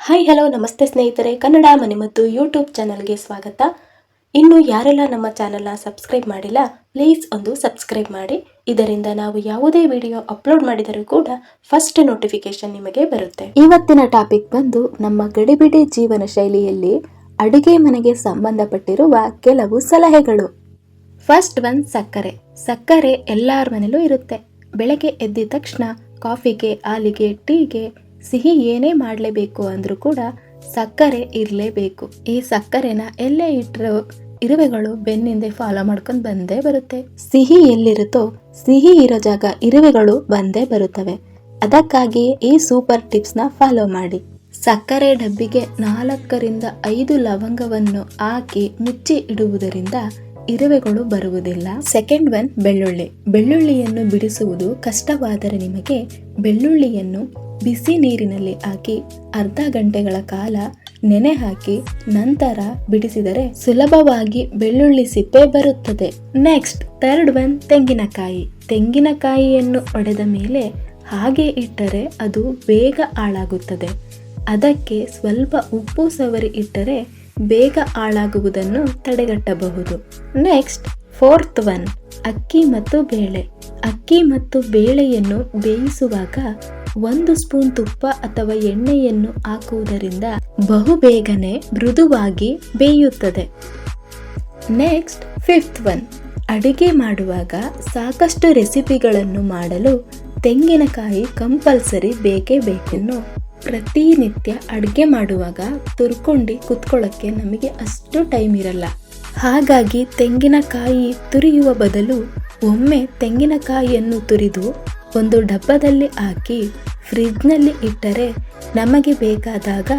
Hi hello ನಮಸ್ತೆ ಸ್ನೇಹಿತರೆ, ಕನ್ನಡ ಮನೆ ಮತ್ತು ಯೂಟ್ಯೂಬ್ ಚಾನಲ್ಗೆ ಸ್ವಾಗತ. ಇನ್ನು ಯಾರೆಲ್ಲ ನಮ್ಮ ಚಾನಲ್ನ ಸಬ್ಸ್ಕ್ರೈಬ್ ಮಾಡಿಲ್ಲ, ಪ್ಲೀಸ್ ಒಂದು ಸಬ್ಸ್ಕ್ರೈಬ್ ಮಾಡಿ. ಇದರಿಂದ ನಾವು ಯಾವುದೇ ವಿಡಿಯೋ ಅಪ್ಲೋಡ್ ಮಾಡಿದರೂ ಕೂಡ ಫಸ್ಟ್ ನೋಟಿಫಿಕೇಶನ್ ನಿಮಗೆ ಬರುತ್ತೆ. ಇವತ್ತಿನ ಟಾಪಿಕ್ ಬಂದು ನಮ್ಮ ಗಡಿಬಿಡಿ ಜೀವನ ಶೈಲಿಯಲ್ಲಿ ಅಡುಗೆ ಮನೆಗೆ ಸಂಬಂಧಪಟ್ಟಿರುವ ಕೆಲವು ಸಲಹೆಗಳು. ಫಸ್ಟ್ ಒನ್, ಸಕ್ಕರೆ. ಸಕ್ಕರೆ ಎಲ್ಲರ ಮನೇಲೂ ಇರುತ್ತೆ. ಬೆಳಗ್ಗೆ ಎದ್ದ ತಕ್ಷಣ ಕಾಫಿಗೆ, ಹಾಲಿಗೆ, ಟೀಗೆ, ಸಿಹಿ ಏನೇ ಮಾಡಲೇಬೇಕು ಅಂದ್ರೂ ಕೂಡ ಸಕ್ಕರೆ ಇರಲೇಬೇಕು. ಈ ಸಕ್ಕರೆನ ಎಲ್ಲೇ ಇಟ್ಟರು ಇರುವೆಗಳು ಬೆನ್ನಿಂದೆ ಫಾಲೋ ಮಾಡ್ಕೊಂಡು ಬಂದೇ ಬರುತ್ತೆ. ಸಿಹಿ ಎಲ್ಲಿರುತ್ತೋ ಸಿಹಿ ಇರೋ ಜಾಗ ಇರುವೆಗಳು ಬಂದೇ ಬರುತ್ತವೆ. ಅದಕ್ಕಾಗಿ ಈ ಸೂಪರ್ ಟಿಪ್ಸ್ನ ಫಾಲೋ ಮಾಡಿ. ಸಕ್ಕರೆ ಡಬ್ಬಿಗೆ 4 ರಿಂದ 5 ಲವಂಗವನ್ನು ಹಾಕಿ ಮುಚ್ಚಿ ಇಡುವುದರಿಂದ ಇರುವೆಗಳು ಬರುವುದಿಲ್ಲ. ಸೆಕೆಂಡ್ ಒನ್, ಬೆಳ್ಳುಳ್ಳಿ. ಬೆಳ್ಳುಳ್ಳಿಯನ್ನು ಬಿಡಿಸುವುದು ಕಷ್ಟವಾದರೆ ನಿಮಗೆ ಬೆಳ್ಳುಳ್ಳಿಯನ್ನು ಬಿಸಿ ನೀರಿನಲ್ಲಿ ಹಾಕಿ ಅರ್ಧ ಗಂಟೆಗಳ ಕಾಲ ನೆನೆ ಹಾಕಿ ನಂತರ ಬಿಡಿಸಿದರೆ ಸುಲಭವಾಗಿ ಬೆಳ್ಳುಳ್ಳಿ ಸಿಪ್ಪೆ ಬರುತ್ತದೆ. ನೆಕ್ಸ್ಟ್, ಥರ್ಡ್ ಒನ್, ತೆಂಗಿನಕಾಯಿ. ತೆಂಗಿನಕಾಯಿಯನ್ನು ಒಡೆದ ಮೇಲೆ ಹಾಗೆ ಇಟ್ಟರೆ ಅದು ಬೇಗ ಹಾಳಾಗುತ್ತದೆ. ಅದಕ್ಕೆ ಸ್ವಲ್ಪ ಉಪ್ಪು ಸವರಿ ಇಟ್ಟರೆ ಬೇಗ ಹಾಳಾಗುವುದನ್ನು ತಡೆಗಟ್ಟಬಹುದು. ನೆಕ್ಸ್ಟ್, ಫೋರ್ತ್ ಒನ್, ಅಕ್ಕಿ ಮತ್ತು ಬೇಳೆ. ಅಕ್ಕಿ ಮತ್ತು ಬೇಳೆಯನ್ನು ಬೇಯಿಸುವಾಗ 1 ಸ್ಪೂನ್ ತುಪ್ಪ ಅಥವಾ ಎಣ್ಣೆಯನ್ನು ಹಾಕುವುದರಿಂದ ಬಹುಬೇಗನೆ ಮೃದುವಾಗಿ ಬೇಯುತ್ತದೆ. ನೆಕ್ಸ್ಟ್, ಫಿಫ್ತ್ ಒನ್, ಅಡಿಗೆ ಮಾಡುವಾಗ ಸಾಕಷ್ಟು ರೆಸಿಪಿಗಳನ್ನು ಮಾಡಲು ತೆಂಗಿನಕಾಯಿ ಕಂಪಲ್ಸರಿ ಬೇಕೇ ಬೇಕೆನ್ನು. ಪ್ರತಿನಿತ್ಯ ಅಡುಗೆ ಮಾಡುವಾಗ ತುರ್ಕೊಂಡು ಕುತ್ಕೊಳ್ಳೋಕ್ಕೆ ನಮಗೆ ಅಷ್ಟು ಟೈಮ್ ಇರಲ್ಲ. ಹಾಗಾಗಿ ತೆಂಗಿನಕಾಯಿ ತುರಿಯುವ ಬದಲು ಒಮ್ಮೆ ತೆಂಗಿನಕಾಯಿಯನ್ನು ತುರಿದು ಒಂದು ಡಬ್ಬದಲ್ಲಿ ಹಾಕಿ ಫ್ರಿಡ್ಜ್ನಲ್ಲಿ ಇಟ್ಟರೆ ನಮಗೆ ಬೇಕಾದಾಗ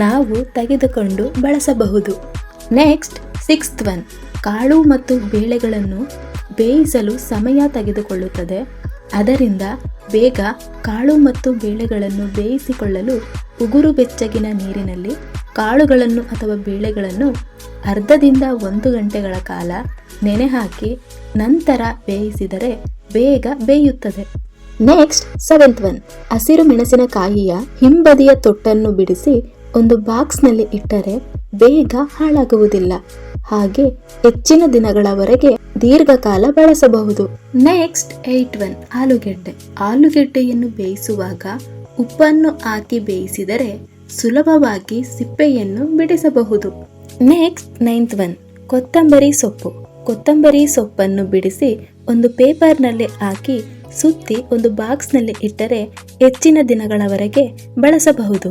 ನಾವು ತೆಗೆದುಕೊಂಡು ಬಳಸಬಹುದು. ನೆಕ್ಸ್ಟ್, ಸಿಕ್ಸ್ತ್ ಒನ್, ಕಾಳು ಮತ್ತು ಬೇಳೆಗಳನ್ನು ಬೇಯಿಸಲು ಸಮಯ ತೆಗೆದುಕೊಳ್ಳುತ್ತದೆ. ಅದರಿಂದ ಬೇಗ ಕಾಳು ಮತ್ತು ಬೇಳೆಗಳನ್ನು ಬೇಯಿಸಿಕೊಳ್ಳಲು ಉಗುರು ಬೆಚ್ಚಗಿನ ನೀರಿನಲ್ಲಿ ಕಾಳುಗಳನ್ನು ಅಥವಾ ಬೇಳೆಗಳನ್ನು ಅರ್ಧದಿಂದ 1 ಗಂಟೆಗಳ ಕಾಲ ನೆನೆ ಹಾಕಿ ನಂತರ ಬೇಯಿಸಿದರೆ ಬೇಗ ಬೇಯುತ್ತದೆ. ನೆಕ್ಸ್ಟ್, ಸೆವೆಂತ್ ಒನ್, ಹಸಿರು ಮೆಣಸಿನಕಾಯಿಯ ಹಿಂಬದಿಯ ತೊಟ್ಟನ್ನು ಬಿಡಿಸಿ ಒಂದು ಬಾಕ್ಸ್ನಲ್ಲಿ ಇಟ್ಟರೆ ಬೇಗ ಹಾಳಾಗುವುದಿಲ್ಲ. ಹಾಗೆ ಹೆಚ್ಚಿನ ದಿನಗಳವರೆಗೆ ದೀರ್ಘಕಾಲ ಬಳಸಬಹುದು. ನೆಕ್ಸ್ಟ್, 8 ಒನ್, ಆಲೂಗೆಡ್ಡೆ. ಆಲೂಗೆಡ್ಡೆಯನ್ನು ಬೇಯಿಸುವಾಗ ಉಪ್ಪನ್ನು ಹಾಕಿ ಬೇಯಿಸಿದರೆ ಸುಲಭವಾಗಿ ಸಿಪ್ಪೆಯನ್ನು ಬಿಡಿಸಬಹುದು. ನೆಕ್ಸ್ಟ್, 9th ಒನ್, ಕೊತ್ತಂಬರಿ ಸೊಪ್ಪು. ಕೊತ್ತಂಬರಿ ಸೊಪ್ಪನ್ನು ಬಿಡಿಸಿ ಒಂದು ಪೇಪರ್ನಲ್ಲಿ ಹಾಕಿ ಸುತ್ತಿ ಒಂದು ಬಾಕ್ಸ್ನಲ್ಲಿ ಇಟ್ಟರೆ ಹೆಚ್ಚಿನ ದಿನಗಳವರೆಗೆ ಬಳಸಬಹುದು.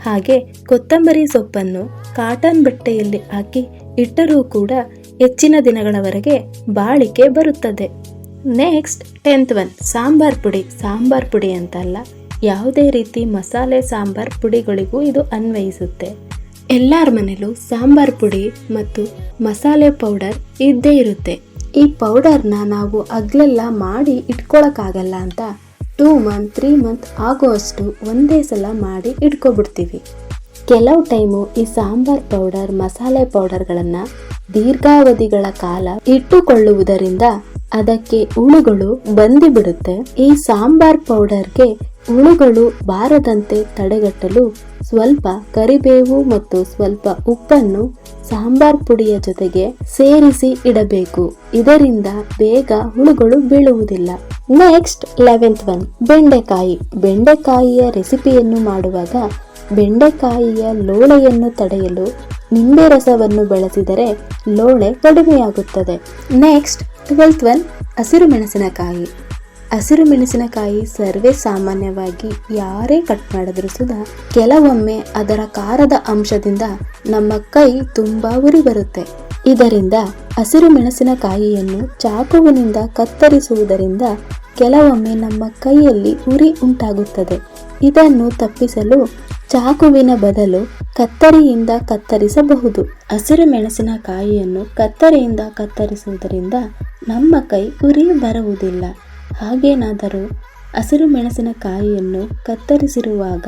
ಹಾಗೆ ಕೊತ್ತಂಬರಿ ಸೊಪ್ಪನ್ನು ಕಾಟನ್ ಬಟ್ಟೆಯಲ್ಲಿ ಹಾಕಿ ಇಟ್ಟರೂ ಕೂಡ ಹೆಚ್ಚಿನ ದಿನಗಳವರೆಗೆ ಬಾಳಿಕೆ ಬರುತ್ತದೆ. ನೆಕ್ಸ್ಟ್, 10th ಒನ್, ಸಾಂಬಾರ್ ಪುಡಿ. ಸಾಂಬಾರ್ ಪುಡಿ ಅಂತಲ್ಲ, ಯಾವುದೇ ರೀತಿ ಮಸಾಲೆ ಸಾಂಬಾರ್ ಪುಡಿಗಳಿಗೂ ಇದು ಅನ್ವಯಿಸುತ್ತೆ. ಎಲ್ಲರ ಮನೇಲೂ ಸಾಂಬಾರ್ ಪುಡಿ ಮತ್ತು ಮಸಾಲೆ ಪೌಡರ್ ಇದ್ದೇ ಇರುತ್ತೆ. ಈ ಪೌಡರ್ನ ನಾವು ಹಗಲೆಲ್ಲ ಮಾಡಿ ಇಟ್ಕೊಳಕ್ಕಾಗಲ್ಲ ಅಂತ 2 ಮಂತ್ 3 ಮಂತ್ ಆಗುವಷ್ಟು ಒಂದೇ ಸಲ ಮಾಡಿ ಇಟ್ಕೊಬಿಡ್ತೀವಿ. ಕೆಲವು ಟೈಮು ಈ ಸಾಂಬಾರ್ ಪೌಡರ್ ಮಸಾಲೆ ಪೌಡರ್ಗಳನ್ನು ದೀರ್ಘಾವಧಿಗಳ ಕಾಲ ಇಟ್ಟುಕೊಳ್ಳುವುದರಿಂದ ಅದಕ್ಕೆ ಹುಳುಗಳು ಬಂದಿಬಿಡುತ್ತೆ. ಈ ಸಾಂಬಾರ್ ಪೌಡರ್ಗೆ ಹುಳುಗಳು ಬಾರದಂತೆ ತಡೆಗಟ್ಟಲು ಸ್ವಲ್ಪ ಕರಿಬೇವು ಮತ್ತು ಸ್ವಲ್ಪ ಉಪ್ಪನ್ನು ಸಾಂಬಾರ್ ಪುಡಿಯ ಜೊತೆಗೆ ಸೇರಿಸಿ ಇಡಬೇಕು. ಇದರಿಂದ ಬೇಗ ಹುಳುಗಳು ಬೀಳುವುದಿಲ್ಲ. ನೆಕ್ಸ್ಟ್, 11th ಒನ್, ಬೆಂಡೆಕಾಯಿ. ಬೆಂಡೆಕಾಯಿಯ ರೆಸಿಪಿಯನ್ನು ಮಾಡುವಾಗ ಬೆಂಡೆಕಾಯಿಯ ಲೋಳೆಯನ್ನು ತಡೆಯಲು ನಿಂಬೆ ರಸವನ್ನು ಬಳಸಿದರೆ ಲೋಳೆ ಕಡಿಮೆಯಾಗುತ್ತದೆ. ನೆಕ್ಸ್ಟ್, 12th ಒನ್, ಹಸಿರು ಮೆಣಸಿನಕಾಯಿ. ಹಸಿರು ಮೆಣಸಿನಕಾಯಿ ಸರ್ವೇ ಸಾಮಾನ್ಯವಾಗಿ ಯಾರೇ ಕಟ್ ಮಾಡಿದ್ರೂ ಸುಧಾ ಕೆಲವೊಮ್ಮೆ ಅದರ ಖಾರದ ಅಂಶದಿಂದ ನಮ್ಮ ಕೈ ತುಂಬಾ ಉರಿ ಬರುತ್ತೆ. ಇದರಿಂದ ಹಸಿರು ಮೆಣಸಿನಕಾಯಿಯನ್ನು ಚಾಕುವಿನಿಂದ ಕತ್ತರಿಸುವುದರಿಂದ ಕೆಲವೊಮ್ಮೆ ನಮ್ಮ ಕೈಯಲ್ಲಿ ಉರಿ ಉಂಟಾಗುತ್ತದೆ. ಇದನ್ನು ತಪ್ಪಿಸಲು ಚಾಕುವಿನ ಬದಲು ಕತ್ತರಿಯಿಂದ ಕತ್ತರಿಸಬಹುದು. ಹಸಿರು ಮೆಣಸಿನಕಾಯಿಯನ್ನು ಕತ್ತರಿಯಿಂದ ಕತ್ತರಿಸುವುದರಿಂದ ನಮ್ಮ ಕೈ ಉರಿ ಬರುವುದಿಲ್ಲ. ಹಾಗೇನಾದರೂ ಹಸಿರು ಮೆಣಸಿನಕಾಯಿಯನ್ನು ಕತ್ತರಿಸಿರುವಾಗ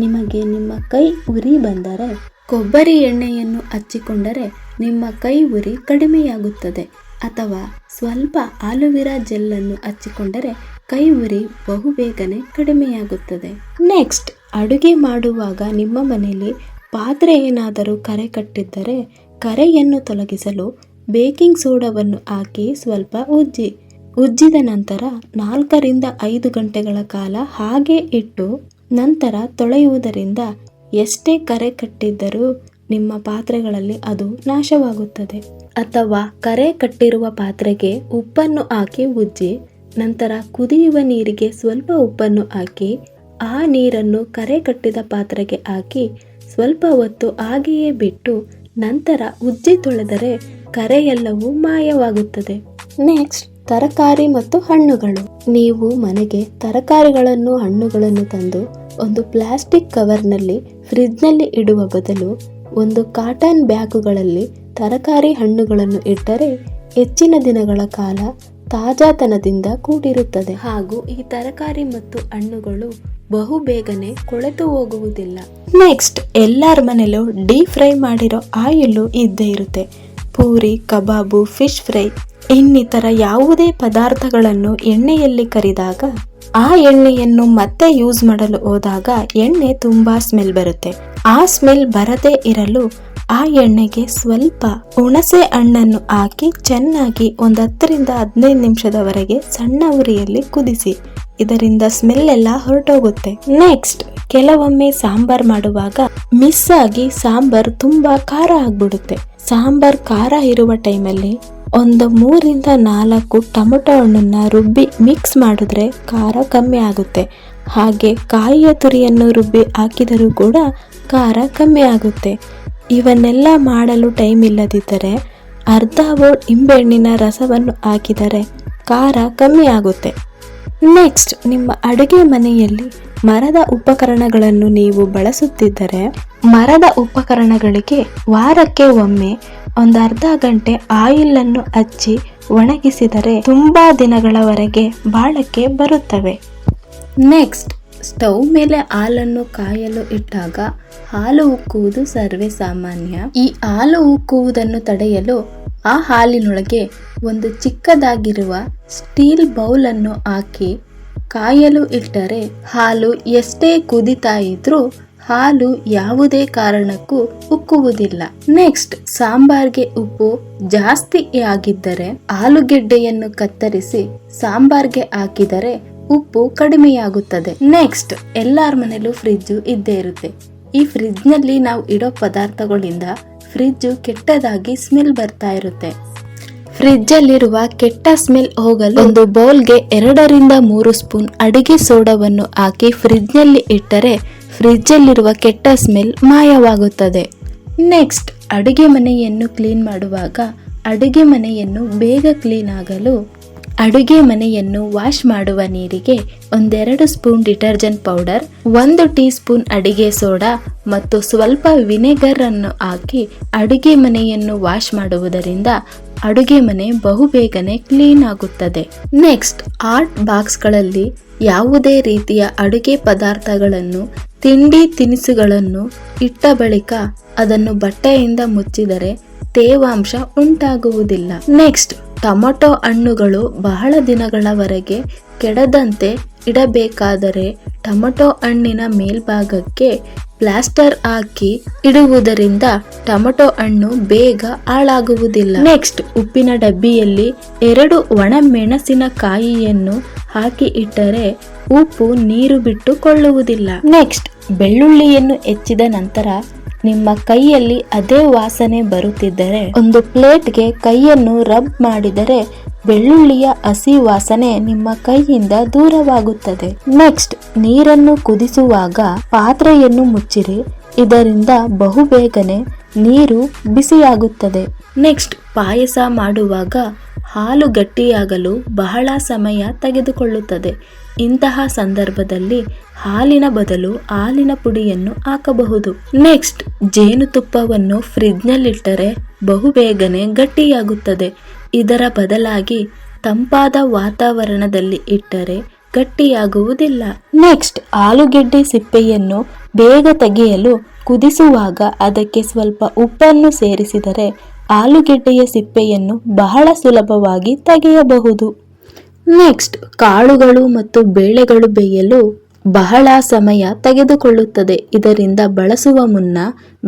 ನಿಮಗೆ ನಿಮ್ಮ ಕೈ ಉರಿ ಬಂದರೆ ಕೊಬ್ಬರಿ ಎಣ್ಣೆಯನ್ನು ಹಚ್ಚಿಕೊಂಡರೆ ನಿಮ್ಮ ಕೈ ಉರಿ ಕಡಿಮೆಯಾಗುತ್ತದೆ. ಅಥವಾ ಸ್ವಲ್ಪ ಆಲೋವೆರಾ ಜೆಲ್ಲನ್ನು ಹಚ್ಚಿಕೊಂಡರೆ ಕೈ ಉರಿ ಬಹುಬೇಗನೆ ಕಡಿಮೆಯಾಗುತ್ತದೆ. ನೆಕ್ಸ್ಟ್, ಅಡುಗೆ ಮಾಡುವಾಗ ನಿಮ್ಮ ಮನೆಯಲ್ಲಿ ಪಾತ್ರೆ ಏನಾದರೂ ಕರೆ ಕಟ್ಟಿದ್ದರೆ ಕರೆಯನ್ನು ತೊಲಗಿಸಲು ಬೇಕಿಂಗ್ ಸೋಡಾವನ್ನು ಹಾಕಿ ಸ್ವಲ್ಪ ಉಜ್ಜಿದ ನಂತರ 4 ರಿಂದ 5 ಗಂಟೆಗಳ ಕಾಲ ಹಾಗೆ ಇಟ್ಟು ನಂತರ ತೊಳೆಯುವುದರಿಂದ ಎಷ್ಟೇ ಕರೆ ಕಟ್ಟಿದ್ದರೂ ನಿಮ್ಮ ಪಾತ್ರೆಗಳಲ್ಲಿ ಅದು ನಾಶವಾಗುತ್ತದೆ. ಅಥವಾ ಕರೆ ಕಟ್ಟಿರುವ ಪಾತ್ರೆಗೆ ಉಪ್ಪನ್ನು ಹಾಕಿ ಉಜ್ಜಿ ನಂತರ ಕುದಿಯುವ ನೀರಿಗೆ ಸ್ವಲ್ಪ ಉಪ್ಪನ್ನು ಹಾಕಿ ಆ ನೀರನ್ನು ಕರೆ ಕಟ್ಟಿದ ಪಾತ್ರೆಗೆ ಹಾಕಿ ಸ್ವಲ್ಪ ಹೊತ್ತು ಹಾಗೆಯೇ ಬಿಟ್ಟು ನಂತರ ಉಜ್ಜಿ ತೊಳೆದರೆ ಕರೆಯೆಲ್ಲವೂ ಮಾಯವಾಗುತ್ತದೆ. ನೆಕ್ಸ್ಟ್, ತರಕಾರಿ ಮತ್ತು ಹಣ್ಣುಗಳು. ನೀವು ಮನೆಗೆ ತರಕಾರಿಗಳನ್ನು ಹಣ್ಣುಗಳನ್ನು ತಂದು ಒಂದು ಪ್ಲಾಸ್ಟಿಕ್ ಕವರ್ನಲ್ಲಿ ಫ್ರಿಡ್ಜ್ನಲ್ಲಿ ಇಡುವ ಬದಲು ಒಂದು ಕಾಟನ್ ಬ್ಯಾಗುಗಳಲ್ಲಿ ತರಕಾರಿ ಹಣ್ಣುಗಳನ್ನು ಇಟ್ಟರೆ ಹೆಚ್ಚಿನ ದಿನಗಳ ಕಾಲ ತಾಜಾತನದಿಂದ ಕೂಡಿರುತ್ತದೆ ಹಾಗೂ ಈ ತರಕಾರಿ ಮತ್ತು ಹಣ್ಣುಗಳು ಬಹು ಬೇಗನೆ ಕೊಳೆತು ಹೋಗುವುದಿಲ್ಲ. ನೆಕ್ಸ್ಟ್, ಎಲ್ಲರ ಮನೆಯಲ್ಲೂ ಡೀಪ್ ಫ್ರೈ ಮಾಡಿರೋ ಆಯಿಲ್ ಇದ್ದೇ ಇರುತ್ತೆ. ಪೂರಿ, ಕಬಾಬು, ಫಿಶ್ ಫ್ರೈ ಇನ್ನಿತರ ಯಾವುದೇ ಪದಾರ್ಥಗಳನ್ನು ಎಣ್ಣೆಯಲ್ಲಿ ಕರಿದಾಗ ಆ ಎಣ್ಣೆಯನ್ನು ಮತ್ತೆ ಯೂಸ್ ಮಾಡಲು ಹೋದಾಗ ಎಣ್ಣೆ ತುಂಬಾ ಸ್ಮೆಲ್ ಬರುತ್ತೆ. ಆ ಸ್ಮೆಲ್ ಬರದೇ ಇರಲು ಆ ಎಣ್ಣೆಗೆ ಸ್ವಲ್ಪ ಹುಣಸೆ ಹಣ್ಣನ್ನು ಹಾಕಿ ಚೆನ್ನಾಗಿ 10 ರಿಂದ 15 ನಿಮಿಷದವರೆಗೆ ಸಣ್ಣ ಉರಿಯಲ್ಲಿ ಕುದಿಸಿ. ಇದರಿಂದ ಸ್ಮೆಲ್ ಎಲ್ಲ ಹೊರಟೋಗುತ್ತೆ. ನೆಕ್ಸ್ಟ್, ಕೆಲವೊಮ್ಮೆ ಸಾಂಬಾರ್ ಮಾಡುವಾಗ ಮಿಸ್ ಆಗಿ ಸಾಂಬಾರ್ ತುಂಬಾ ಖಾರ ಆಗ್ಬಿಡುತ್ತೆ. ಸಾಂಬಾರ್ ಖಾರ ಇರುವ ಟೈಮಲ್ಲಿ 3 ರಿಂದ 4 ಟೊಮೆಟೊ ಹಣ್ಣನ್ನ ರುಬ್ಬಿ ಮಿಕ್ಸ್ ಮಾಡಿದ್ರೆ ಖಾರ ಕಮ್ಮಿ ಆಗುತ್ತೆ. ಹಾಗೆ ಕಾಯಿಯ ತುರಿಯನ್ನು ರುಬ್ಬಿ ಹಾಕಿದರೂ ಕೂಡ ಖಾರ ಕಮ್ಮಿ ಆಗುತ್ತೆ. ಇವನ್ನೆಲ್ಲ ಮಾಡಲು ಟೈಮ್ ಇಲ್ಲದಿದ್ದರೆ ಅರ್ಧ ಬೌಲ್ ನಿಂಬೆಹಣ್ಣಿನ ರಸವನ್ನು ಹಾಕಿದರೆ ಖಾರ ಕಮ್ಮಿ ಆಗುತ್ತೆ. ನೆಕ್ಸ್ಟ್, ನಿಮ್ಮ ಅಡುಗೆ ಮನೆಯಲ್ಲಿ ಮರದ ಉಪಕರಣಗಳನ್ನು ನೀವು ಬಳಸುತ್ತಿದ್ದರೆ ಮರದ ಉಪಕರಣಗಳಿಗೆ ವಾರಕ್ಕೆ ಒಮ್ಮೆ ಅರ್ಧ ಗಂಟೆ ಆಯಿಲನ್ನು ಹಚ್ಚಿ ಒಣಗಿಸಿದರೆ ತುಂಬಾ ದಿನಗಳವರೆಗೆ ಬಾಳಕ್ಕೆ ಬರುತ್ತವೆ. ನೆಕ್ಸ್ಟ್, ಸ್ಟವ್ ಮೇಲೆ ಹಾಲನ್ನು ಕಾಯಲು ಇಟ್ಟಾಗ ಹಾಲು ಉಕ್ಕುವುದು ಸರ್ವೇ ಸಾಮಾನ್ಯ. ಈ ಹಾಲು ಉಕ್ಕುವುದನ್ನು ತಡೆಯಲು ಆ ಹಾಲಿನೊಳಗೆ ಒಂದು ಚಿಕ್ಕದಾಗಿರುವ ಸ್ಟೀಲ್ ಬೌಲ್ ಅನ್ನು ಹಾಕಿ ಕಾಯಲು ಇಟ್ಟರೆ ಹಾಲು ಎಷ್ಟೇ ಕುದಿತಾ ಇದ್ರೂ ಹಾಲು ಯಾವುದೇ ಕಾರಣಕ್ಕೂ ಉಕ್ಕುವುದಿಲ್ಲ. ನೆಕ್ಸ್ಟ್, ಸಾಂಬಾರ್ಗೆ ಉಪ್ಪು ಜಾಸ್ತಿ ಆಗಿದ್ದರೆ ಆಲೂಗೆಡ್ಡೆಯನ್ನು ಕತ್ತರಿಸಿ ಸಾಂಬಾರ್ಗೆ ಹಾಕಿದರೆ ಉಪ್ಪು ಕಡಿಮೆಯಾಗುತ್ತದೆ. ನೆಕ್ಸ್ಟ್, ಎಲ್ಲರ ಮನೇಲೂ ಫ್ರಿಡ್ಜ್ ಇದ್ದೇ ಇರುತ್ತೆ. ಈ ಫ್ರಿಡ್ಜ್ ನಲ್ಲಿ ನಾವು ಇಡೋ ಪದಾರ್ಥಗಳಿಂದ ಫ್ರಿಡ್ಜ್ ಕೆಟ್ಟದಾಗಿ ಸ್ಮೆಲ್ ಬರ್ತಾ ಇರುತ್ತೆ. ಫ್ರಿಡ್ಜ್ ಅಲ್ಲಿರುವ ಕೆಟ್ಟ ಸ್ಮೆಲ್ ಹೋಗಲು ಒಂದು ಬೌಲ್ಗೆ 2 ರಿಂದ 3 ಸ್ಪೂನ್ ಅಡಿಗೆ ಸೋಡಾವನ್ನು ಹಾಕಿ ಫ್ರಿಡ್ಜ್ ನಲ್ಲಿ ಇಟ್ಟರೆ ಫ್ರಿಡ್ಜ್ ಅಲ್ಲಿರುವ ಕೆಟ್ಟ ಸ್ಮೆಲ್ ಮಾಯವಾಗುತ್ತದೆ. ನೆಕ್ಸ್ಟ್, ಅಡುಗೆ ಮನೆಯನ್ನು ಕ್ಲೀನ್ ಮಾಡುವಾಗ ಅಡುಗೆ ಮನೆಯನ್ನು ಬೇಗ ಕ್ಲೀನ್ ಆಗಲು ಅಡುಗೆ ಮನೆಯನ್ನು ವಾಶ್ ಮಾಡುವ ನೀರಿಗೆ 1-2 spoon detergent powder, 1 tea spoon ಅಡಿಗೆ ಸೋಡಾ ಮತ್ತು ಸ್ವಲ್ಪ ವಿನೆಗರ್ ಅನ್ನು ಹಾಕಿ ಅಡುಗೆ ಮನೆಯನ್ನು ವಾಶ್ ಮಾಡುವುದರಿಂದ ಅಡುಗೆ ಮನೆ ಬಹುಬೇಗನೆ ಕ್ಲೀನ್ ಆಗುತ್ತದೆ. ನೆಕ್ಸ್ಟ್, ಹಾಟ್ ಬಾಕ್ಸ್ಗಳಲ್ಲಿ ಯಾವುದೇ ರೀತಿಯ ಅಡುಗೆ ಪದಾರ್ಥಗಳನ್ನು ತಿಂಡಿ ತಿನಿಸುಗಳನ್ನು ಇಟ್ಟ ಬಳಿಕ ಅದನ್ನು ಬಟ್ಟೆಯಿಂದ ಮುಚ್ಚಿದರೆ ತೇವಾಂಶ ಉಂಟಾಗುವುದಿಲ್ಲ. ನೆಕ್ಸ್ಟ್, ಟೊಮೆಟೊ ಹಣ್ಣುಗಳು ಬಹಳ ದಿನಗಳವರೆಗೆ ಕೆಡದಂತೆ ಇಡಬೇಕಾದರೆ ಟೊಮೆಟೊ ಹಣ್ಣಿನ ಮೇಲ್ಭಾಗಕ್ಕೆ ಪ್ಲಾಸ್ಟರ್ ಹಾಕಿ ಇಡುವುದರಿಂದ ಟೊಮೆಟೊ ಹಣ್ಣು ಬೇಗ ಹಾಳಾಗುವುದಿಲ್ಲ. ನೆಕ್ಸ್ಟ್, ಉಪ್ಪಿನ ಡಬ್ಬಿಯಲ್ಲಿ 2 ಒಣ ಮೆಣಸಿನಕಾಯಿಯನ್ನು ಹಾಕಿ ಇಟ್ಟರೆ ಉಪ್ಪು ನೀರು ಬಿಟ್ಟುಕೊಳ್ಳುವುದಿಲ್ಲ. ನೆಕ್ಸ್ಟ್, ಬೆಳ್ಳುಳ್ಳಿಯನ್ನು ಹೆಚ್ಚಿದ ನಂತರ ನಿಮ್ಮ ಕೈಯಲ್ಲಿ ಅದೇ ವಾಸನೆ ಬರುತ್ತಿದ್ದರೆ ಒಂದು ಪ್ಲೇಟ್ಗೆ ಕೈಯನ್ನು ರಬ್ ಮಾಡಿದರೆ ಬೆಳ್ಳುಳ್ಳಿಯ ಹಸಿ ವಾಸನೆ ನಿಮ್ಮ ಕೈಯಿಂದ ದೂರವಾಗುತ್ತದೆ. ನೆಕ್ಸ್ಟ್, ನೀರನ್ನು ಕುದಿಸುವಾಗ ಪಾತ್ರೆಯನ್ನು ಮುಚ್ಚಿರಿ. ಇದರಿಂದ ಬಹುಬೇಗನೆ ನೀರು ಬಿಸಿಯಾಗುತ್ತದೆ. ನೆಕ್ಸ್ಟ್, ಪಾಯಸ ಮಾಡುವಾಗ ಹಾಲು ಗಟ್ಟಿಯಾಗಲು ಬಹಳ ಸಮಯ ತೆಗೆದುಕೊಳ್ಳುತ್ತದೆ. ಇಂತಹ ಸಂದರ್ಭದಲ್ಲಿ ಹಾಲಿನ ಬದಲು ಹಾಲಿನ ಪುಡಿಯನ್ನು ಹಾಕಬಹುದು. ನೆಕ್ಸ್ಟ್, ಜೇನುತುಪ್ಪವನ್ನು ಫ್ರಿಡ್ಜ್ನಲ್ಲಿಟ್ಟರೆ ಬಹುಬೇಗನೆ ಗಟ್ಟಿಯಾಗುತ್ತದೆ. ಇದರ ಬದಲಾಗಿ ತಂಪಾದ ವಾತಾವರಣದಲ್ಲಿ ಇಟ್ಟರೆ ಗಟ್ಟಿಯಾಗುವುದಿಲ್ಲ. ನೆಕ್ಸ್ಟ್, ಆಲೂಗೆಡ್ಡೆ ಸಿಪ್ಪೆಯನ್ನು ಬೇಗ ತೆಗೆಯಲು ಕುದಿಸುವಾಗ ಅದಕ್ಕೆ ಸ್ವಲ್ಪ ಉಪ್ಪನ್ನು ಸೇರಿಸಿದರೆ ಆಲೂಗೆಡ್ಡೆಯ ಸಿಪ್ಪೆಯನ್ನು ಬಹಳ ಸುಲಭವಾಗಿ ತೆಗೆಯಬಹುದು. ನೆಕ್ಸ್ಟ್, ಕಾಳುಗಳು ಮತ್ತು ಬೇಳೆಗಳು ಬೇಯಲು ಬಹಳ ಸಮಯ ತೆಗೆದುಕೊಳ್ಳುತ್ತದೆ. ಇದರಿಂದ ಬಳಸುವ ಮುನ್ನ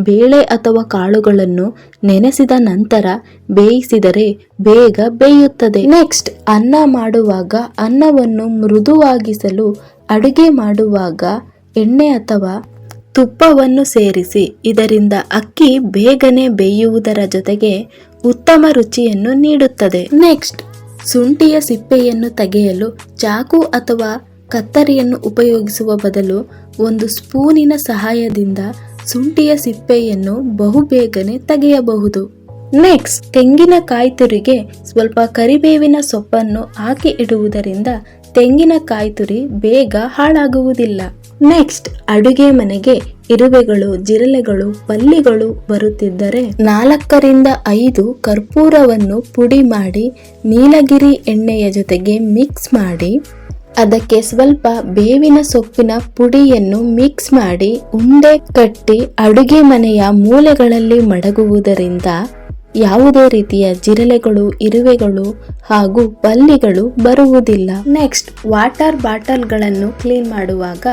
ಬೇಳೆ ಅಥವಾ ಕಾಳುಗಳನ್ನು ನೆನೆಸಿದ ನಂತರ ಬೇಯಿಸಿದರೆ ಬೇಗ ಬೇಯುತ್ತದೆ. ನೆಕ್ಸ್ಟ್, ಅನ್ನ ಮಾಡುವಾಗ ಅನ್ನವನ್ನು ಮೃದುವಾಗಿಸಲು ಅಡುಗೆ ಮಾಡುವಾಗ ಎಣ್ಣೆ ಅಥವಾ ತುಪ್ಪವನ್ನು ಸೇರಿಸಿ. ಇದರಿಂದ ಅಕ್ಕಿ ಬೇಗನೆ ಬೇಯುವುದರ ಜೊತೆಗೆ ಉತ್ತಮ ರುಚಿಯನ್ನು ನೀಡುತ್ತದೆ. ನೆಕ್ಸ್ಟ್, ಶುಂಠಿಯ ಸಿಪ್ಪೆಯನ್ನು ತೆಗೆಯಲು ಚಾಕು ಅಥವಾ ಕತ್ತರಿಯನ್ನು ಉಪಯೋಗಿಸುವ ಬದಲು ಒಂದು ಸ್ಪೂನಿನ ಸಹಾಯದಿಂದ ಶುಂಠಿಯ ಸಿಪ್ಪೆಯನ್ನು ಬಹುಬೇಗನೆ ತೆಗೆಯಬಹುದು. ನೆಕ್ಸ್ಟ್, ತೆಂಗಿನಕಾಯಿ ತುರಿಗೆ ಸ್ವಲ್ಪ ಕರಿಬೇವಿನ ಸೊಪ್ಪನ್ನು ಹಾಕಿ ಇಡುವುದರಿಂದ ತೆಂಗಿನಕಾಯಿ ತುರಿ ಬೇಗ ಹಾಳಾಗುವುದಿಲ್ಲ. ನೆಕ್ಸ್ಟ್, ಅಡುಗೆ ಮನೆಗೆ ಇರುವೆಗಳು, ಜಿರಳೆಗಳು, ಬಲ್ಲಿಗಳು ಬರುತ್ತಿದ್ದರೆ 4 ರಿಂದ 5 ಕರ್ಪೂರವನ್ನು ಪುಡಿ ಮಾಡಿ ನೀಲಗಿರಿ ಎಣ್ಣೆಯ ಜೊತೆಗೆ ಮಿಕ್ಸ್ ಮಾಡಿ ಅದಕ್ಕೆ ಸ್ವಲ್ಪ ಬೇವಿನ ಸೊಪ್ಪಿನ ಪುಡಿಯನ್ನು ಮಿಕ್ಸ್ ಮಾಡಿ ಉಂಡೆ ಕಟ್ಟಿ ಅಡುಗೆ ಮನೆಯ ಮೂಲೆಗಳಲ್ಲಿ ಮಡಗುವುದರಿಂದ ಯಾವುದೇ ರೀತಿಯ ಜಿರಳೆಗಳು, ಇರುವೆಗಳು ಹಾಗೂ ಬಲ್ಲಿಗಳು ಬರುವುದಿಲ್ಲ. ನೆಕ್ಸ್ಟ್, ವಾಟರ್ ಬಾಟಲ್ಗಳನ್ನು ಕ್ಲೀನ್ ಮಾಡುವಾಗ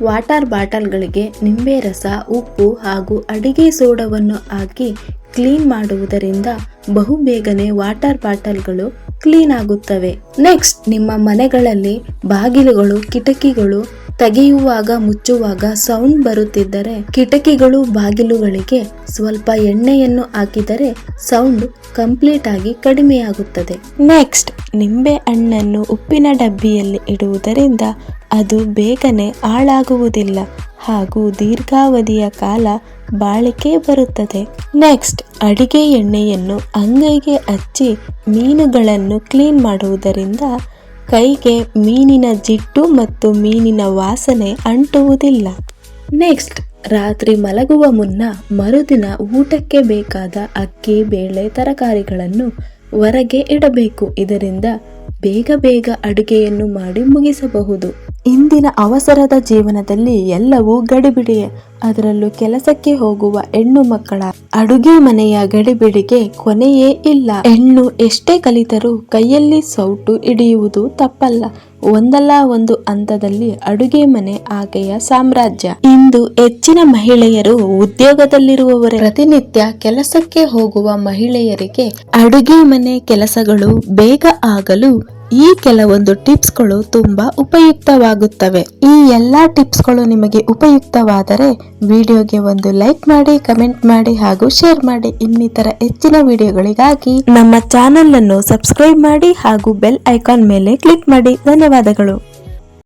ವಾಟರ್ ಬಾಟಲ್ಗಳಿಗೆ ನಿಂಬೆ ರಸ, ಉಪ್ಪು ಹಾಗೂ ಅಡಿಗೆ ಸೋಡವನ್ನು ಹಾಕಿ ಕ್ಲೀನ್ ಮಾಡುವುದರಿಂದ ಬಹುಬೇಗನೆ ವಾಟರ್ ಬಾಟಲ್ಗಳು ಕ್ಲೀನ್ ಆಗುತ್ತವೆ. ನೆಕ್ಸ್ಟ್, ನಿಮ್ಮ ಮನೆಗಳಲ್ಲಿ ಬಾಗಿಲುಗಳು, ಕಿಟಕಿಗಳು ತೆಗೆಯುವಾಗ ಮುಚ್ಚುವಾಗ ಸೌಂಡ್ ಬರುತ್ತಿದ್ದರೆ ಕಿಟಕಿಗಳು, ಬಾಗಿಲುಗಳಿಗೆ ಸ್ವಲ್ಪ ಎಣ್ಣೆಯನ್ನು ಹಾಕಿದರೆ ಸೌಂಡ್ ಕಂಪ್ಲೀಟ್ ಆಗಿ ಕಡಿಮೆಯಾಗುತ್ತದೆ. ನೆಕ್ಸ್ಟ್, ನಿಂಬೆ ಹಣ್ಣನ್ನು ಉಪ್ಪಿನ ಡಬ್ಬಿಯಲ್ಲಿ ಇಡುವುದರಿಂದ ಅದು ಬೇಗನೆ ಹಾಳಾಗುವುದಿಲ್ಲ ಹಾಗೂ ದೀರ್ಘಾವಧಿಯ ಕಾಲ ಬಾಳಿಕೆ ಬರುತ್ತದೆ. ನೆಕ್ಸ್ಟ್, ಅಡಿಗೆ ಎಣ್ಣೆಯನ್ನು ಅಂಗೈಗೆ ಹಚ್ಚಿ ಮೀನುಗಳನ್ನು ಕ್ಲೀನ್ ಮಾಡುವುದರಿಂದ ಕೈಗೆ ಮೀನಿನ ಜಿಡ್ಡು ಮತ್ತು ಮೀನಿನ ವಾಸನೆ ಅಂಟುವುದಿಲ್ಲ. ನೆಕ್ಸ್ಟ್, ರಾತ್ರಿ ಮಲಗುವ ಮುನ್ನ ಮರುದಿನ ಊಟಕ್ಕೆ ಬೇಕಾದ ಅಕ್ಕಿ, ಬೇಳೆ, ತರಕಾರಿಗಳನ್ನು ಹೊರಗೆ ಇಡಬೇಕು. ಇದರಿಂದ ಬೇಗ ಅಡುಗೆಯನ್ನು ಮಾಡಿ ಮುಗಿಸಬಹುದು. ಇಂದಿನ ಅವಸರದ ಜೀವನದಲ್ಲಿ ಎಲ್ಲವೂ ಗಡಿಬಿಡಿಯೇ. ಅದರಲ್ಲೂ ಕೆಲಸಕ್ಕೆ ಹೋಗುವ ಹೆಣ್ಣು ಮಕ್ಕಳ ಅಡುಗೆ ಮನೆಯ ಗಡಿಬಿಡಿಗೆ ಕೊನೆಯೇ ಇಲ್ಲ. ಹೆಣ್ಣು ಎಷ್ಟೇ ಕಲಿತರೂ ಕೈಯಲ್ಲಿ ಸೌಟು ಹಿಡಿಯುವುದು ತಪ್ಪಲ್ಲ. ಒಂದಲ್ಲ ಒಂದು ಹಂತದಲ್ಲಿ ಅಡುಗೆ ಮನೆ ಆಕೆಯ ಸಾಮ್ರಾಜ್ಯ. ಇಂದು ಹೆಚ್ಚಿನ ಮಹಿಳೆಯರು ಉದ್ಯೋಗದಲ್ಲಿರುವವರೇ. ಪ್ರತಿನಿತ್ಯ ಕೆಲಸಕ್ಕೆ ಹೋಗುವ ಮಹಿಳೆಯರಿಗೆ ಅಡುಗೆ ಮನೆ ಕೆಲಸಗಳು ಬೇಗ ಆಗಲು ಈ ಕೆಲವೊಂದು ಟಿಪ್ಸ್ಗಳು ತುಂಬಾ ಉಪಯುಕ್ತವಾಗುತ್ತವೆ. ಈ ಎಲ್ಲಾ ಟಿಪ್ಸ್ಗಳು ನಿಮಗೆ ಉಪಯುಕ್ತವಾದರೆ ವಿಡಿಯೋಗೆ ಒಂದು ಲೈಕ್ ಮಾಡಿ, ಕಮೆಂಟ್ ಮಾಡಿ ಹಾಗೂ ಶೇರ್ ಮಾಡಿ. ಇನ್ನಿತರ ಹೆಚ್ಚಿನ ವಿಡಿಯೋಗಳಿಗಾಗಿ ನಮ್ಮ ಚಾನೆಲ್ ಅನ್ನು ಸಬ್ಸ್ಕ್ರೈಬ್ ಮಾಡಿ ಹಾಗೂ ಬೆಲ್ ಐಕಾನ್ ಮೇಲೆ ಕ್ಲಿಕ್ ಮಾಡಿ. ಧನ್ಯವಾದಗಳು.